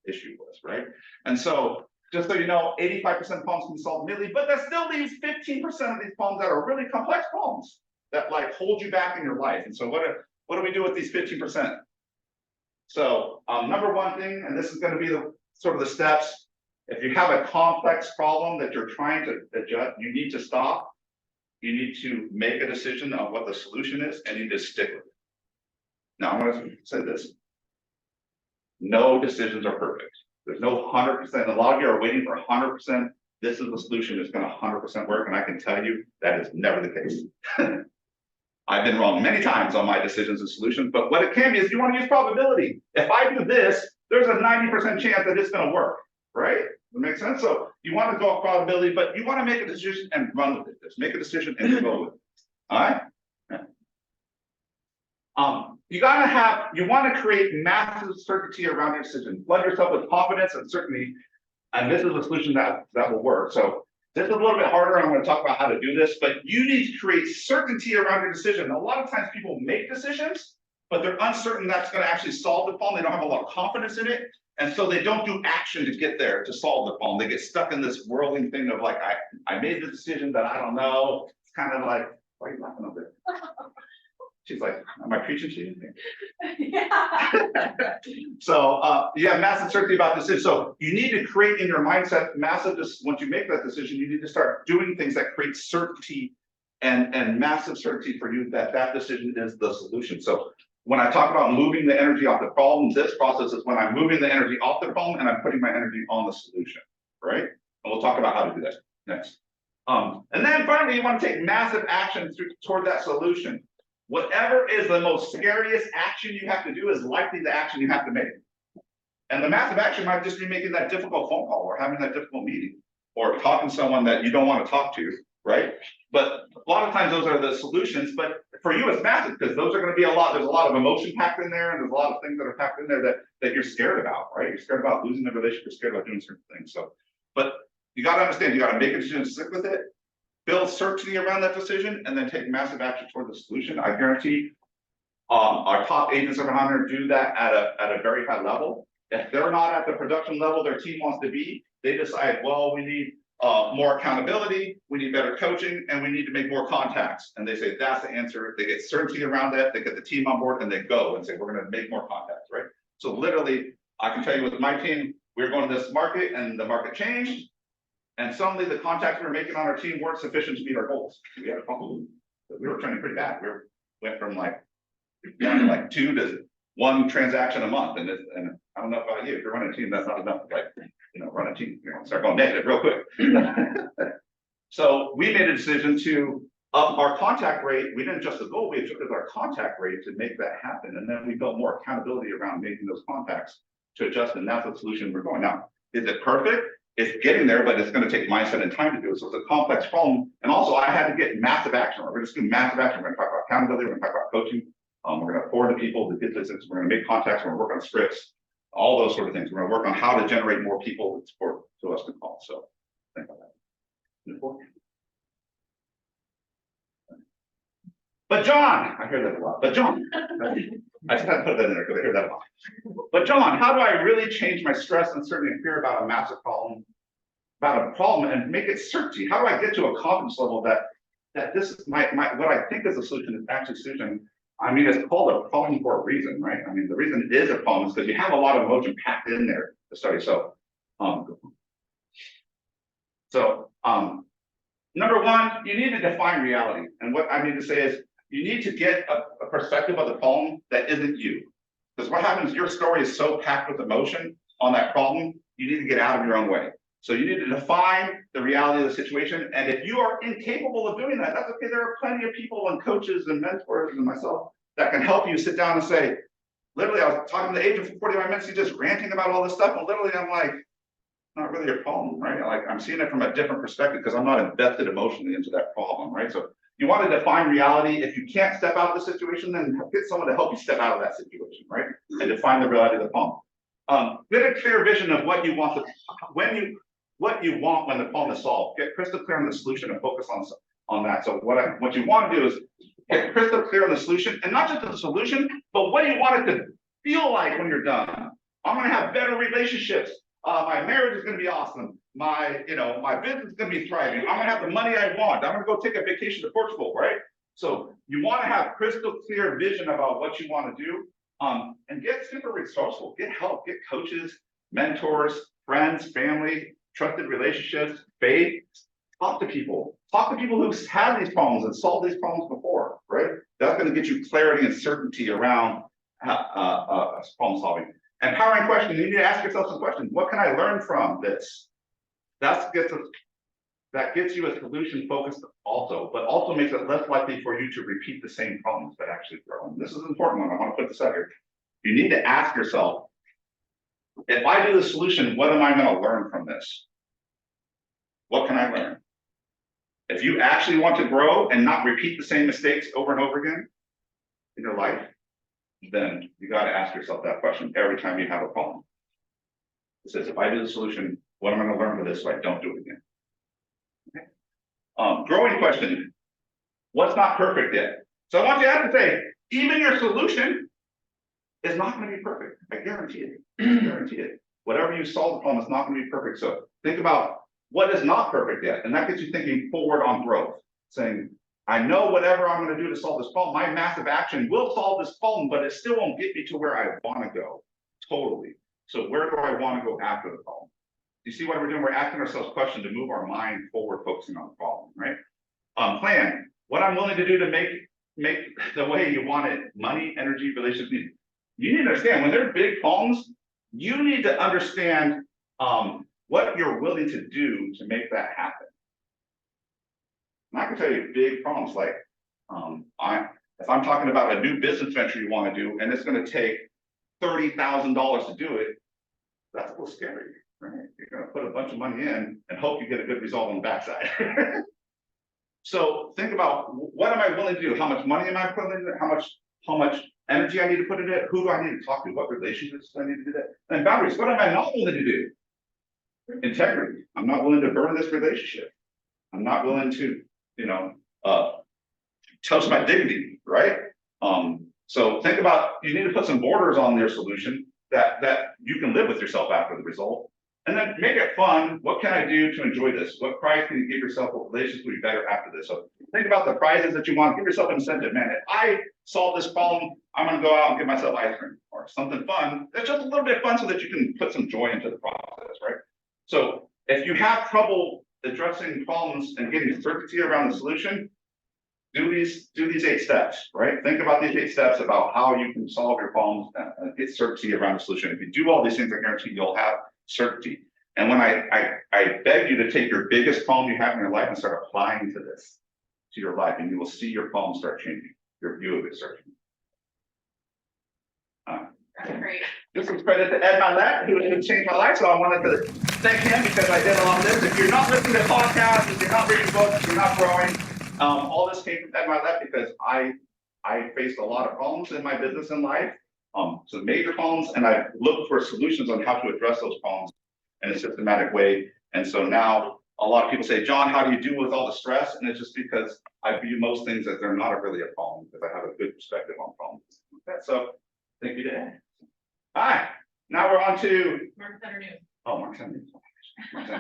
[SPEAKER 1] issue was, right? And so, just so you know, 85% of problems can be solved immediately, but that still leaves 15% of these problems that are really complex problems that like hold you back in your life. And so what do we do with these 15%? So, number one thing, and this is gonna be the sort of the steps, if you have a complex problem that you're trying to adjust, you need to stop. You need to make a decision on what the solution is, and you need to stick with it. Now, I'm gonna say this. No decisions are perfect. There's no 100%. A lot of you are waiting for 100%. This is the solution that's gonna 100% work, and I can tell you that is never the case. I've been wrong many times on my decisions and solutions, but what it can be is you want to use probability. If I do this, there's a 90% chance that it's gonna work, right? That makes sense? So you want to go off probability, but you want to make a decision and run with it. Just make a decision and go with it. All right? You want to create massive certainty around your decision. Flood yourself with confidence and certainty, and this is a solution that will work. So this is a little bit harder. I'm going to talk about how to do this, but you need to create certainty around your decision. A lot of times people make decisions, but they're uncertain that's going to actually solve the problem. They don't have a lot of confidence in it. And so they don't do action to get there to solve the problem. They get stuck in this whirling thing of like, I made the decision that I don't know. It's kind of like, why are you laughing over there? She's like, am I preaching to you? So you have massive certainty about decision. So you need to create in your mindset once you make that decision, you need to start doing things that create certainty and massive certainty for you that decision is the solution. So when I talk about moving the energy off the problem, this process is when I'm moving the energy off the problem and I'm putting my energy on the solution, right? And we'll talk about how to do that next. And then finally, you want to take massive action toward that solution. Whatever is the most scariest action you have to do is likely the action you have to make. And the massive action might just be making that difficult phone call or having that difficult meeting or talking to someone that you don't want to talk to, right? But a lot of times those are the solutions, but for you it's massive because those are going to be there's a lot of emotion packed in there and there's a lot of things that are packed in there that you're scared about, right? You're scared about losing the relationship, you're scared about doing certain things. So, but you got to understand, you got to make a decision, stick with it, build certainty around that decision, and then take massive action toward the solution. I guarantee our top agents of 100 do that at a very high level. If they're not at the production level their team wants to be, they decide, well, we need more accountability, we need better coaching, and we need to make more contacts. And they say, that's the answer. They get certainty around that, they get the team on board, and they go and say, we're gonna make more contacts, right? So literally, I can tell you with my team, we were going to this market and the market changed. And suddenly the contacts we were making on our team weren't sufficient to meet our goals. We had a problem. We were trending pretty bad. Went from like 2 to 1 transaction a month. And I don't know about you, if you're running a team, that's not enough to run a team, start going negative real quick. So we made a decision to up our contact rate. We didn't adjust the goal, we adjusted our contact rate to make that happen. And then we built more accountability around making those contacts to adjust. And that's the solution we're going. Now, is it perfect? It's getting there, but it's going to take mindset and time to do it. So it's a complex problem. And also I had to get massive action. We're just doing massive action. We're going to talk about accountability. We're going to talk about coaching. We're going to forward to people to get this. We're going to make contacts. We're going to work on scripts, all those sort of things. We're going to work on how to generate more people that support to us to call. So think about that. But John, I hear that a lot, but John, I just had to put that in there because I hear that a lot. But John, how do I really change my stress, uncertainty, and fear about a massive problem, and make it certainty? How do I get to a confidence level that this is what I think is a solution is actually a solution? I mean, it's called a problem for a reason, right? I mean, the reason it is a problem is because you have a lot of emotion packed in there to study. So, number one, you need to define reality. And what I mean to say is, you need to get a perspective of the problem that isn't you. Because what happens, your story is so packed with emotion on that problem, you need to get out of your own way. So you need to define the reality of the situation. And if you are incapable of doing that, that's okay. There are plenty of people and coaches and mentors and myself that can help you sit down and say, literally, I was talking to the agent for 45 minutes, he's just ranting about all this stuff. And literally, I'm like, not really a problem, right? Like I'm seeing it from a different perspective because I'm not invested emotionally into that problem, right? So you want to define reality. If you can't step out of the situation, then get someone to help you step out of that situation, right? And define the reality of the problem. Get a clear vision of what you want when the problem is solved. Get crystal clear on the solution and focus on that. So what you want to do is get crystal clear on the solution, and not just the solution, but what you want it to feel like when you're done. I'm gonna have better relationships. My marriage is gonna be awesome. My business is gonna be thriving. I'm gonna have the money I want. I'm gonna go take a vacation to Portugal, right? So you wanna have crystal clear vision about what you wanna do. And get super resourceful, get help, get coaches, mentors, friends, family, trusted relationships, faith. Talk to people who've had these problems and solved these problems before, right? That's gonna get you clarity and certainty around problem solving. Empowering question, you need to ask yourself some questions. What can I learn from this? That gets you a solution focused also, but also makes it less likely for you to repeat the same problems that actually grow. And this is an important one. I want to put this out here. You need to ask yourself, if I do the solution, what am I going to learn from this? What can I learn? If you actually want to grow and not repeat the same mistakes over and over again in your life, then you got to ask yourself that question every time you have a problem. It says, if I do the solution, what am I going to learn from this so I don't do it again? Okay. Growing question. What's not perfect yet? So I want you to have to say, even your solution is not going to be perfect. I guarantee it. I guarantee it. Whatever you solve the problem is not going to be perfect. So think about what is not perfect yet. And that gets you thinking forward on growth, saying, I know whatever I'm going to do to solve this problem, my massive action will solve this problem, but it still won't get me to where I want to go. Totally. So where do I want to go after the problem? You see what we're doing? We're asking ourselves questions to move our mind forward, focusing on the problem, right? Plan. What I'm willing to do to make the way you want it, money, energy, relationships. You need to understand when there are big problems, you need to understand what you're willing to do to make that happen. And I can tell you big problems like if I'm talking about a new business venture you want to do, and it's going to take $30,000 to do it, that's a little scary, right? You're going to put a bunch of money in and hope you get a good result on the backside. So think about, what am I willing to do? How much money am I putting in it? How much energy I need to put in it? Who do I need to talk to? What relationships do I need to do that? And boundaries, what am I not willing to do? Integrity. I'm not willing to burn this relationship. I'm not willing to, toast my dignity, right? So think about, you need to put some borders on their solution that you can live with yourself after the result. And then make it fun. What can I do to enjoy this? What prize can you give yourself? What relationships will be better after this? So think about the prizes that you want. Give yourself an incentive, man. If I solve this problem, I'm going to go out and get myself ice cream or something fun. That's just a little bit fun so that you can put some joy into the process, right? So if you have trouble addressing problems and getting certainty around the solution, do these 8 steps, right? Think about these 8 steps about how you can solve your problems and get certainty around the solution. If you do all these things, I guarantee you'll have certainty. And when I beg you to take your biggest problem you have in your life and start applying to your life, and you will see your problem start changing, your view of it start changing.
[SPEAKER 2] That's great.
[SPEAKER 1] This is credit to Ed Milet, who changed my life, so I wanted to thank him because I did all this. If you're not listening to podcasts, if you're not reading books, if you're not growing, all this came from Ed Milet because I faced a lot of problems in my business and life, some major problems, and I looked for solutions on how to address those problems in a systematic way. And so now a lot of people say, John, how do you deal with all the stress? And it's just because I view most things as they're not really a problem because I have a good perspective on problems. Okay, so thank you to Ed. All right, now we're on to
[SPEAKER 2] Mark Center News.
[SPEAKER 1] Mark Center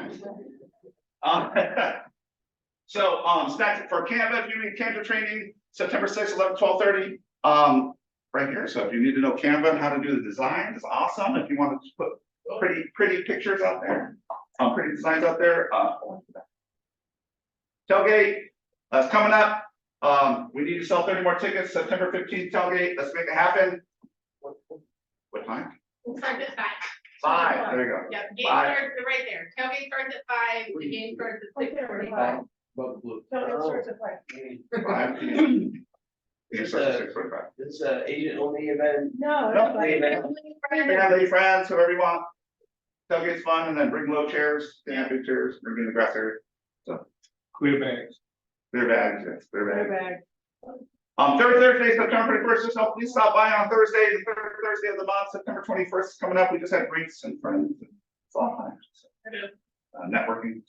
[SPEAKER 1] News. So snacks for Canva, if you need Canva training, September 6th, 11, 12:30. Right here. So if you need to know Canva and how to do the design, it's awesome. If you want to put pretty pictures out there, pretty designs out there. Tailgate, that's coming up. We need to sell 30 more tickets. September 15th tailgate. Let's make it happen. What time?
[SPEAKER 2] We'll start at 5.
[SPEAKER 1] 5. There you go.
[SPEAKER 2] Yep, game
[SPEAKER 1] 5.
[SPEAKER 2] starts right there. Tailgate starts at 5, the game starts at 6:45.
[SPEAKER 5] Starts at 5.
[SPEAKER 1] 5 p.m. It starts at 6:45.
[SPEAKER 13] This agent only event.
[SPEAKER 5] No.
[SPEAKER 1] No.
[SPEAKER 5] it's
[SPEAKER 1] Family, friends, whoever you want. Tailgate's fun, and then bring low chairs, they have big chairs, bring in the grass area. So
[SPEAKER 10] Clear bags.
[SPEAKER 1] clear bags, yes, clear
[SPEAKER 5] fine.
[SPEAKER 1] bags.
[SPEAKER 5] Bag.
[SPEAKER 1] Thursday, September 21st, so please stop by on Thursday, the third Thursday of the month, September 21st is coming up. We just had drinks and friends. It's all fun. Networking.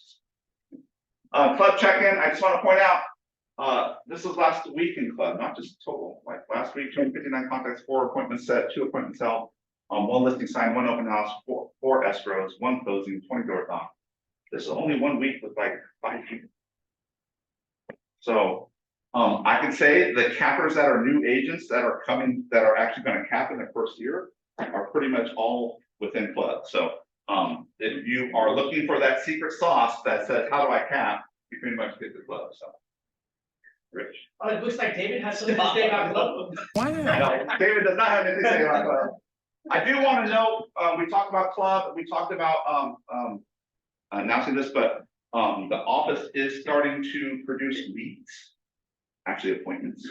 [SPEAKER 1] Club check-in, I just want to point out, this was last week in club, not just total. Like last week, 259 contacts, 4 appointments set, 2 appointments held. one listing sign, one open house, four escrows, one closing, 20 door knock. This is only 1 week with like 5 people. So, I can say the cappers that are new agents that are coming, that are actually gonna cap in the first year are pretty much all within club. So, if you are looking for that secret sauce that says, how do I cap? You pretty much get the club, so. Rich.
[SPEAKER 6] Oh, it looks like David has something to say about club.
[SPEAKER 1] No, David does not have anything to say about club. I do wanna know, we talked about club, we talked about, announcing this, but, the office is starting to produce leads. Actually appointments.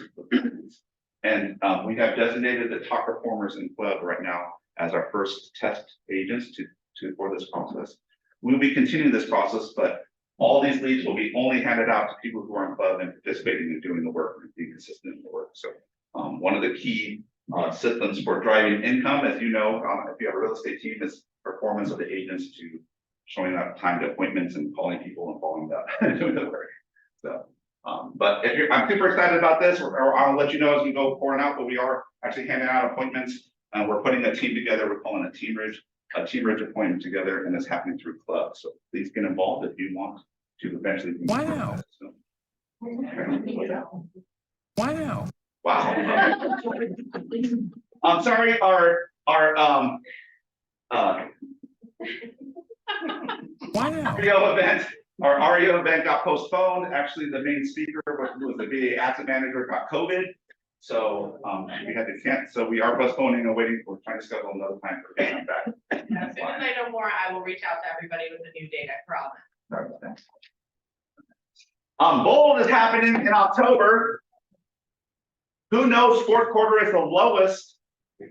[SPEAKER 1] And, we have designated the top performers in club right now as our first test agents for this process. We'll be continuing this process, but all these leads will be only handed out to people who are in club and participating in doing the work and being consistent in the work. So, one of the key systems for driving income, as you know, if you have a real estate team, is performance of the agents to showing up time to appointments and calling people and following up and doing the work. So, but if you're, I'm super excited about this, or I'll let you know as we go pouring out, but we are actually handing out appointments. And we're putting a team together. We're calling a Team Ridge appointment together, and it's happening through club. So please get involved if you want to eventually. Wow. So, wow. Wow. I'm sorry, our wow. Our REO event got postponed. Actually, the main speaker was the VA asset manager, got COVID. So we had to cancel. So we are postponing and waiting. We're trying to schedule another time for him back.
[SPEAKER 2] As soon as I know more, I will reach out to everybody with a new date, I promise.
[SPEAKER 1] Bold is happening in October. Who knows fourth quarter is the lowest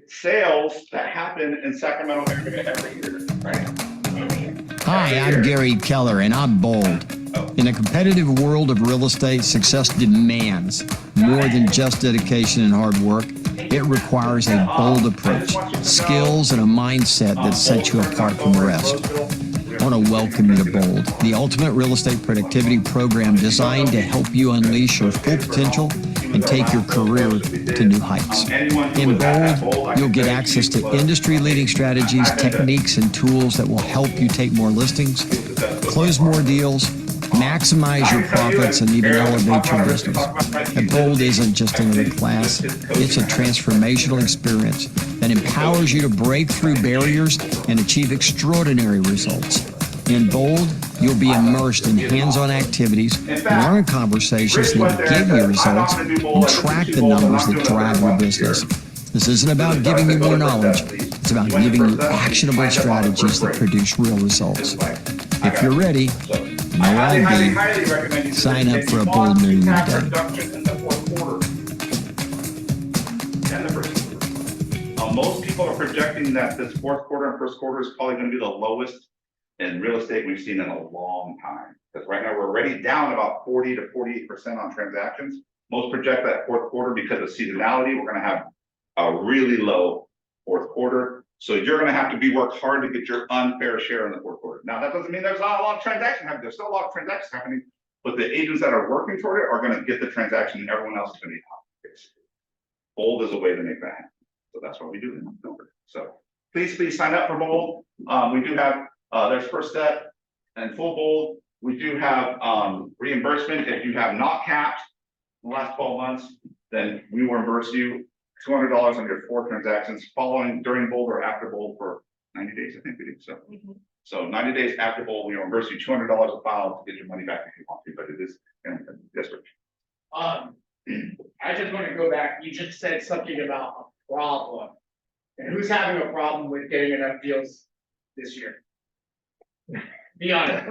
[SPEAKER 1] sales that happen in Sacramento area every year, right?
[SPEAKER 14] Hi, I'm Gary Keller, and I'm bold. In a competitive world of real estate, success demands more than just dedication and hard work. It requires a bold approach, skills, and a mindset that sets you apart from the rest. I want to welcome you to Bold, the ultimate real estate productivity program designed to help you unleash your full potential and take your career to new heights. In Bold, you'll get access to industry-leading strategies, techniques, and tools that will help you take more listings, close more deals, maximize your profits, and even elevate your business. And Bold isn't just another class, it's a transformational experience that empowers you to break through barriers and achieve extraordinary results. In Bold, you'll be immersed in hands-on activities, learn conversations that give you results, and track the numbers that drive your business. This isn't about giving you more knowledge, it's about giving you actionable strategies that produce real results. If you're ready, I'll be. Sign up for a Bold New Year Day.
[SPEAKER 1] Most people are projecting that this fourth quarter and first quarter is probably going to be the lowest in real estate we've seen in a long time. Because right now we're already down about 40 to 48% on transactions. Most project that fourth quarter because of seasonality, we're going to have a really low fourth quarter. So you're going to have to work hard to get your unfair share in the fourth quarter. Now that doesn't mean there's not a lot of transactions happening. There's still a lot of transactions happening, but the agents that are working toward it are going to get the transaction, and everyone else is going to be out. Bold is a way to make that happen. So that's what we do in October. So please sign up for Bold. We do have there's first step and full Bold. We do have reimbursement if you have not capped in the last 12 months. Then we will reimburse you $200 on your 4 transactions following during Bold or after Bold for 90 days. I think we did so. So 90 days after Bold, we reimburse you $200 a file to get your money back if you want to, but it is in district.
[SPEAKER 6] I just want to go back, you just said something about a problem. And who's having a problem with getting enough deals this year? Be honest.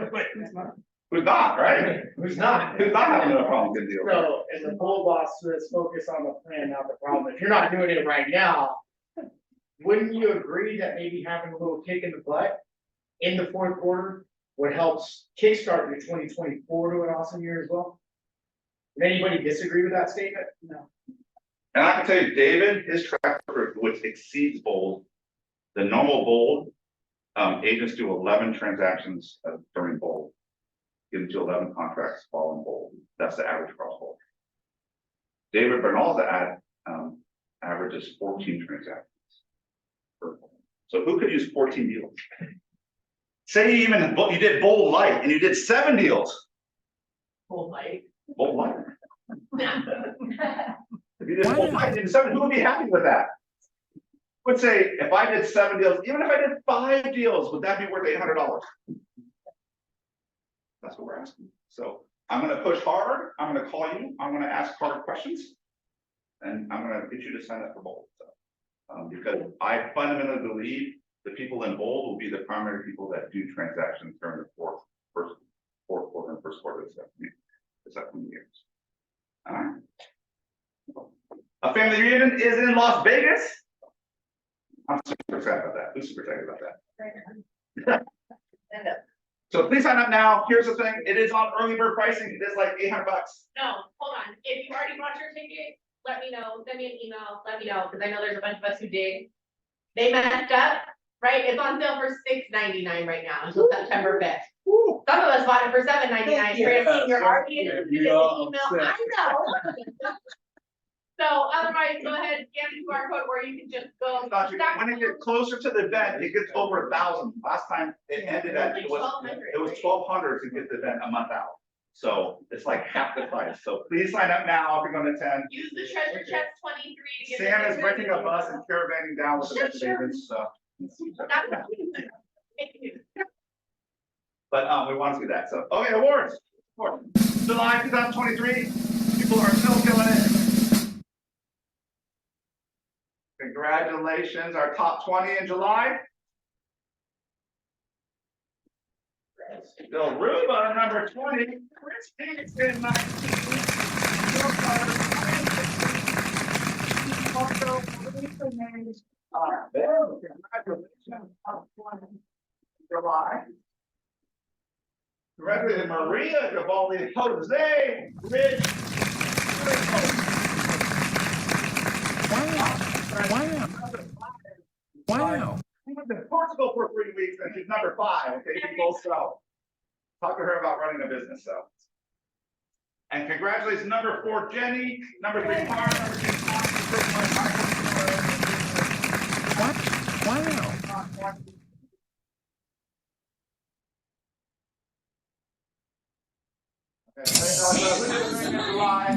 [SPEAKER 1] Who's not, right?
[SPEAKER 6] Who's not?
[SPEAKER 1] Who's not having a problem getting deals?
[SPEAKER 6] So, as a Bold boss, let's focus on the plan, not the problem. If you're not doing it right now, wouldn't you agree that maybe having a little kick in the butt in the fourth quarter would help kickstart your 2024 to an awesome year as well? Does anybody disagree with that statement? No.
[SPEAKER 1] And I can tell you, David, his track record, which exceeds Bold, the normal Bold, agents do 11 transactions during Bold. Get into 11 contracts following Bold. That's the average across Bold. David Bernal's average is 14 transactions per Bold. So who could use 14 deals? Say you did Bold Light and you did 7 deals.
[SPEAKER 2] Whole life.
[SPEAKER 1] Bold Light. If you did Bold Light and 7, who would be happy with that? Would say, if I did 7 deals, even if I did 5 deals, would that be worth $800? That's what we're asking. So I'm gonna push hard. I'm gonna call you. I'm gonna ask hard questions. And I'm gonna get you to sign up for Bold. So, because I fundamentally believe the people in Bold will be the primary people that do transactions during the fourth quarter and first quarter of this upcoming years. All right. A family reunion is in Las Vegas. I'm super excited about that. Who's super excited about that? So please sign up now. Here's the thing. It is on early bird pricing. It is like $800.
[SPEAKER 2] No, hold on. If you already bought your ticket, let me know. Send me an email. Let me know, because I know there's a bunch of us who did. They messed up, right? It's on sale for $6.99 right now until September 5th. Some of us bought it for $7.99. You're already in the email. I know. So otherwise, go ahead and scan the QR code, or you can just go.
[SPEAKER 1] When it gets closer to the event, it gets over 1,000. Last time it ended at, it was 1,200 to get the event a month out. So it's like half the price. So please sign up now if you're going to attend.
[SPEAKER 2] Use the treasure chest 23 to get.
[SPEAKER 1] Sam is renting a bus and caravanning down with the rest of David's, so. But we want to do that. So, okay, awards. July 2023. People are still killing it. Congratulations, our top 20 in July. Bill Ruba, number 20. Chris Kingston, 19. Bill, congratulations, top 20 July. Congratulations, Maria Gavaldi, Jose, Rich. Wow. She went to Portugal for 3 weeks and she's number 5. Okay, people, so talk to her about running a business. So, and congratulations, number 4, Jenny, number 3, Mara, number 2, Wow.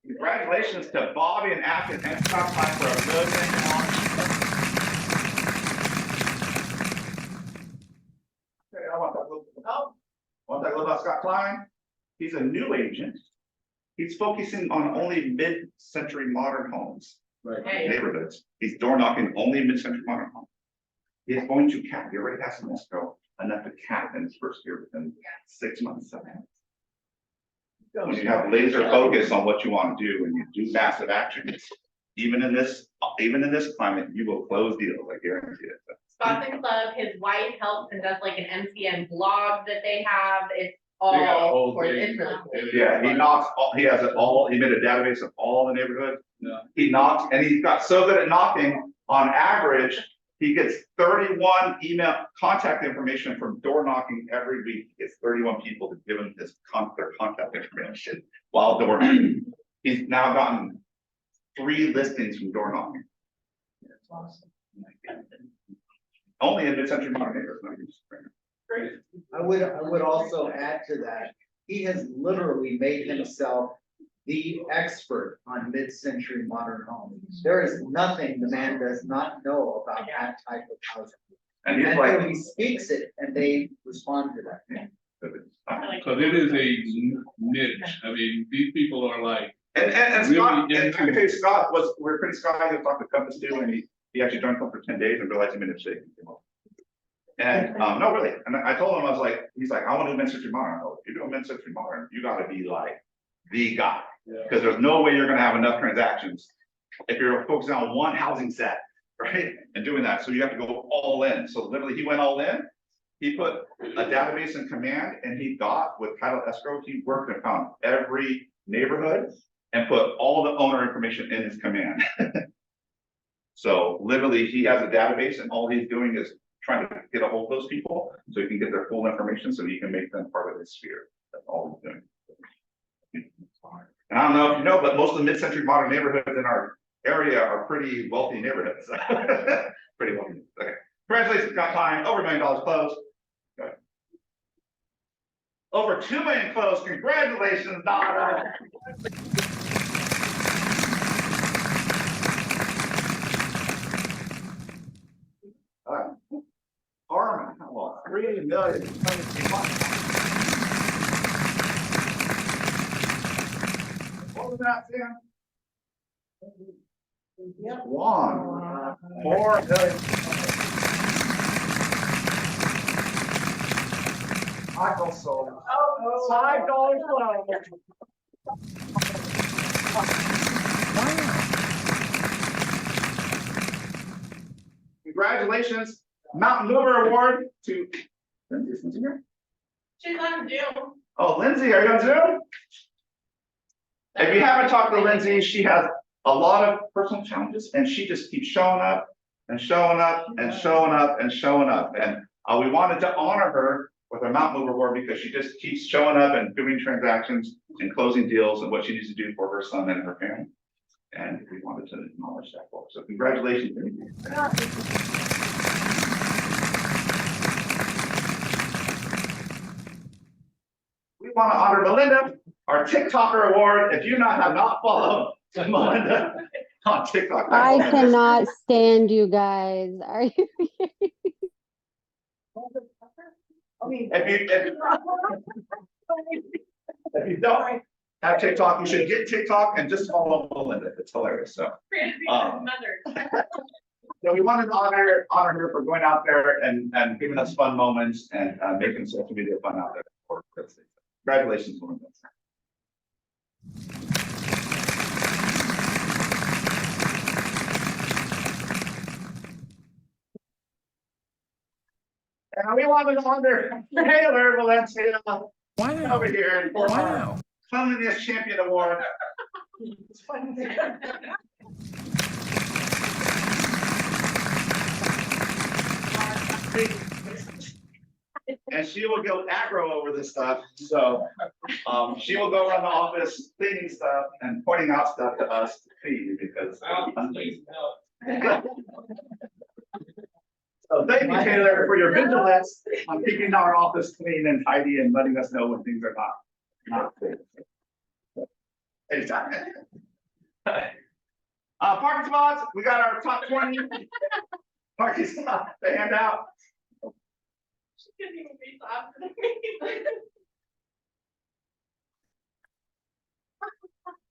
[SPEAKER 1] Congratulations to Bobby and Atkins and Scott Klein for a good Okay, I want that little about Scott Klein. He's a new agent. He's focusing on only mid-century modern homes.
[SPEAKER 6] Right.
[SPEAKER 1] Neighborhoods. He's door knocking only mid-century modern homes. He's going to cap. He already has some escrow enough to cap in his first year within 6 months, 7 months. When you have laser focus on what you want to do and you do massive actions, even in this climate, you will close deals, I guarantee it.
[SPEAKER 2] Spots and Club, his wife helps and does like an MCN blog that they have. It's all for it's really cool.
[SPEAKER 1] Yeah, he knocks, he has it all, he made a database of all the neighborhoods.
[SPEAKER 10] Yeah.
[SPEAKER 1] He knocks, and he's got so good at knocking, on average, he gets 31 email contact information from door knocking every week. He gets 31 people to give him his their contact information while door knocking. He's now gotten 3 listings from door knocking. That's awesome. Only in mid-century modern neighborhoods. Great.
[SPEAKER 11] I would also add to that, he has literally made himself the expert on mid-century modern homes. There is nothing the man does not know about that type of housing.
[SPEAKER 1] And he's
[SPEAKER 11] Until
[SPEAKER 1] like,
[SPEAKER 11] he speaks it and they respond to that.
[SPEAKER 10] Because it is a niche. I mean, these people are like,
[SPEAKER 1] and
[SPEAKER 10] really
[SPEAKER 1] Scott, and I
[SPEAKER 10] into-
[SPEAKER 1] can tell you, Scott we're pretty Scott, he talked to Compass too, and he actually joined Compass for 10 days and realized he made a mistake. And no, really, and I told him, I was like, he's like, I want to do mid-century modern. I go, if you're doing mid-century modern, you gotta be like the guy. Because there's no way you're gonna have enough transactions if you're focusing on one housing set, right? And doing that, so you have to go all in. So literally, he went all in. He put a database in command, and he got with title escrow. He worked and found every neighborhood and put all the owner information in his command. So literally, he has a database, and all he's doing is trying to get a hold of those people so he can get their full information, so he can make them part of his sphere. That's all he's doing. And I don't know if you know, but most of the mid-century modern neighborhoods in our area are pretty wealthy neighborhoods. Pretty wealthy, okay. Congratulations, got time, over $1 million closed. Good. Over 2 million closed, congratulations, Donna. All right. Harmon, how long? 3 million. What was that, Sam?
[SPEAKER 5] Yep.
[SPEAKER 1] 4 million. Michael sold.
[SPEAKER 5] Oh,
[SPEAKER 1] Congratulations, Mountain Mover Award to. Lindsay here?
[SPEAKER 2] She's on Zoom.
[SPEAKER 1] Oh, Lindsay, are you on Zoom? If you haven't talked to Lindsay, she has a lot of personal challenges and she just keeps showing up and showing up and showing up and showing up. And we wanted to honor her with our Mountain Mover Award because she just keeps showing up and doing transactions and closing deals and what she needs to do for her son and her family. And we wanted to acknowledge that for her. So congratulations. We want to honor Melinda, our TikToker award. If you have not followed Melinda on TikTok.
[SPEAKER 15] I cannot stand you guys. Are you?
[SPEAKER 1] If you don't have TikTok, you should get TikTok and just follow Melinda. It's hilarious. So, so we wanted to honor her for going out there and giving us fun moments and making social media fun out there. Congratulations, Melinda. And we wanted to honor Taylor Valencia over here for our Cleanliness Champion Award. And she will go aggro over this stuff, so she will go around the office cleaning stuff and pointing out stuff to us to clean because. So thank you, Taylor, for your vigilance on keeping our office clean and tidy and letting us know when things are not clean. Anytime. Parking spots, we got our top 20 parking spots to hand out.
[SPEAKER 2] She couldn't even be soft.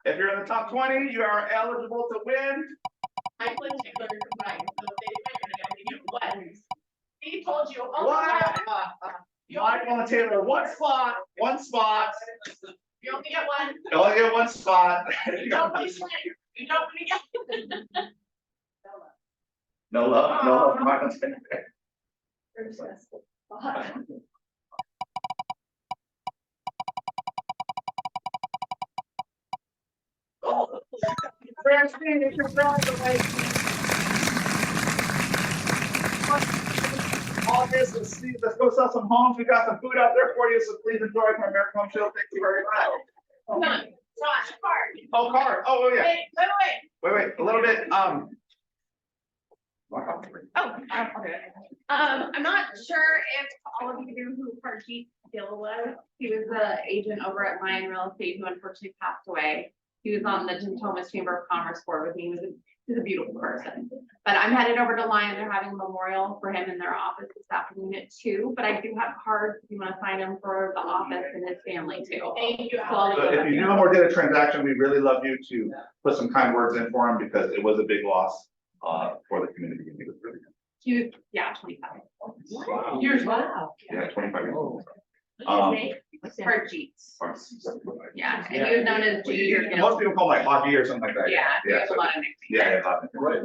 [SPEAKER 1] If you're in the top 20, you are eligible to win.
[SPEAKER 2] Michael and Taylor combined, so they might give you one. He told you. Oh,
[SPEAKER 1] What? Michael and Taylor, one spot.
[SPEAKER 2] You only get one.
[SPEAKER 1] You only get one spot.
[SPEAKER 2] You don't really get.
[SPEAKER 1] No love, no love for Michael and Taylor. Francine, congratulations. All this, let's go sell some homes. We got some food out there for you, so please enjoy from American Home Show. Thank you very much.
[SPEAKER 2] Josh, card.
[SPEAKER 1] Oh, card. Oh, yeah.
[SPEAKER 2] Wait.
[SPEAKER 1] A little bit,
[SPEAKER 2] I'm not sure if all of you knew who Parjeet Gill was. He was the agent over at Lion Real Estate who unfortunately passed away. He was on the Thomas Chamber of Commerce board with me. He's a beautiful person. But I'm headed over to Lion. They're having a memorial for him in their office this afternoon at 2. But I do have cards if you want to sign them for the office and his family too. Thank you.
[SPEAKER 1] so if you knew him or did a transaction, we'd really love you to put some kind words in for him because it was a big loss for the community. It was really good.
[SPEAKER 2] He was, 25.
[SPEAKER 1] Wow.
[SPEAKER 2] Years. Wow.
[SPEAKER 1] Yeah, 25 years old.
[SPEAKER 2] Parjeet. Yeah, and he was known as G or Gill.
[SPEAKER 1] Most people call him like Haji or something like that.
[SPEAKER 2] Yeah, he has
[SPEAKER 1] so-
[SPEAKER 2] a lot of nicknames.
[SPEAKER 1] Yeah, a lot of nicknames.